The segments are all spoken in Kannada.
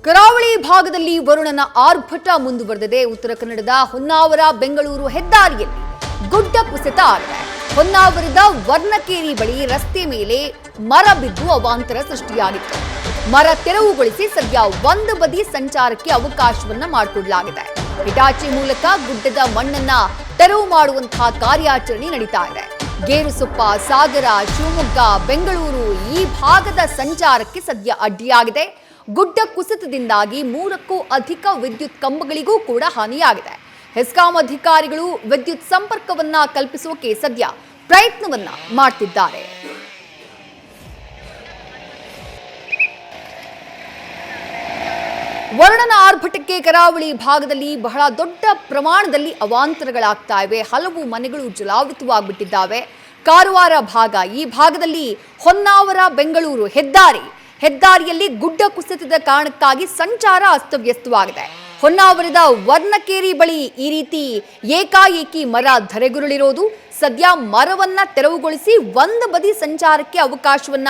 ಕರಾವಳಿ ಭಾಗದಲ್ಲಿ ವರುಣನ ಆರ್ಭಟ ಮುಂದುವರೆದಿದೆ. ಉತ್ತರ ಕನ್ನಡದ ಹೊನ್ನಾವರ ಬೆಂಗಳೂರು ಹೆದ್ದಾರಿಯಲ್ಲಿ ಗುಡ್ಡ ಕುಸಿತ ಆಗಿದೆ. ಹೊನ್ನಾವರದ ವರ್ಣಕೇರಿ ಬಳಿ ರಸ್ತೆ ಮೇಲೆ ಮರ ಬಿದ್ದು ಅವಾಂತರ ಸೃಷ್ಟಿಯಾಗಿತ್ತು. ಮರ ತೆರವುಗೊಳಿಸಿ ಸದ್ಯ ಒಂದು ಬದಿ ಸಂಚಾರಕ್ಕೆ ಅವಕಾಶವನ್ನ ಮಾಡಿಕೊಡಲಾಗಿದೆ. ಹಿಟಾಚಿ ಮೂಲಕ ಗುಡ್ಡದ ಮಣ್ಣನ್ನ ತೆರವು ಮಾಡುವಂತಹ ಕಾರ್ಯಾಚರಣೆ ನಡೀತಾ ಇದೆ. ಗೇರುಸೊಪ್ಪ, ಸಾಗರ, ಶಿವಮೊಗ್ಗ, ಬೆಂಗಳೂರು ಈ ಭಾಗದ ಸಂಚಾರಕ್ಕೆ ಸದ್ಯ ಅಡ್ಡಿಯಾಗಿದೆ. ಗುಡ್ಡ ಕುಸಿತದಿಂದಾಗಿ 3ಕ್ಕೂ ಅಧಿಕ ವಿದ್ಯುತ್ ಕಂಬಗಳಿಗೂ ಕೂಡ ಹಾನಿಯಾಗಿದೆ. ಹೆಸ್ಕಾಂ ಅಧಿಕಾರಿಗಳು ವಿದ್ಯುತ್ ಸಂಪರ್ಕವನ್ನ ಕಲ್ಪಿಸೋಕೆ ಸದ್ಯ ಪ್ರಯತ್ನವನ್ನ ಮಾಡ್ತಿದ್ದಾರೆ. ವರುಣನ ಆರ್ಭಟಕ್ಕೆ ಕರಾವಳಿ ಭಾಗದಲ್ಲಿ ಬಹಳ ದೊಡ್ಡ ಪ್ರಮಾಣದಲ್ಲಿ ಅವಾಂತರಗಳಾಗ್ತಾ ಇವೆ. ಹಲವು ಮನೆಗಳು ಜಲಾವೃತವಾಗಿಬಿಟ್ಟಿದ್ದಾವೆ. ಕಾರವಾರ ಭಾಗ, ಈ ಭಾಗದಲ್ಲಿ ಹೊನ್ನಾವರ ಬೆಂಗಳೂರು ಹೆದ್ದಾರಿಯಲ್ಲಿ ಗುಡ್ಡ ಕುಸಿತದ ಕಾರಣಕ್ಕಾಗಿ ಸಂಚಾರ ಅಸ್ತವ್ಯಸ್ತವಾಗಿದೆ. ಹೊನ್ನಾವರದ ವರ್ಣಕೇರಿ ಬಳಿ ಈ ರೀತಿ ಏಕಾಏಕಿ ಮರ ಧರೆಗುರುಳಿರೋದು. ಸದ್ಯ ಮರವನ್ನ ತೆರವುಗೊಳಿಸಿ ಒಂದು ಬದಿ ಸಂಚಾರಕ್ಕೆ ಅವಕಾಶವನ್ನ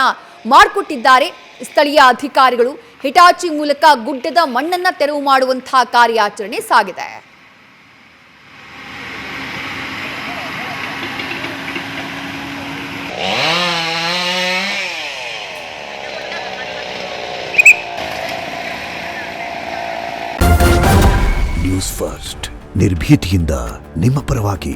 ಮಾಡಿಕೊಟ್ಟಿದ್ದಾರೆ ಸ್ಥಳೀಯ ಅಧಿಕಾರಿಗಳು. ಹಿಟಾಚಿ ಮೂಲಕ ಗುಡ್ಡದ ಮಣ್ಣನ್ನ ತೆರವು ಮಾಡುವಂತಹ ಕಾರ್ಯಾಚರಣೆ ಸಾಗಿದೆ. ನ್ಯೂಸ್ ಫಸ್ಟ್, ನಿರ್ಭೀತಿಯಿಂದ ನಿಮ್ಮ ಪರವಾಗಿ.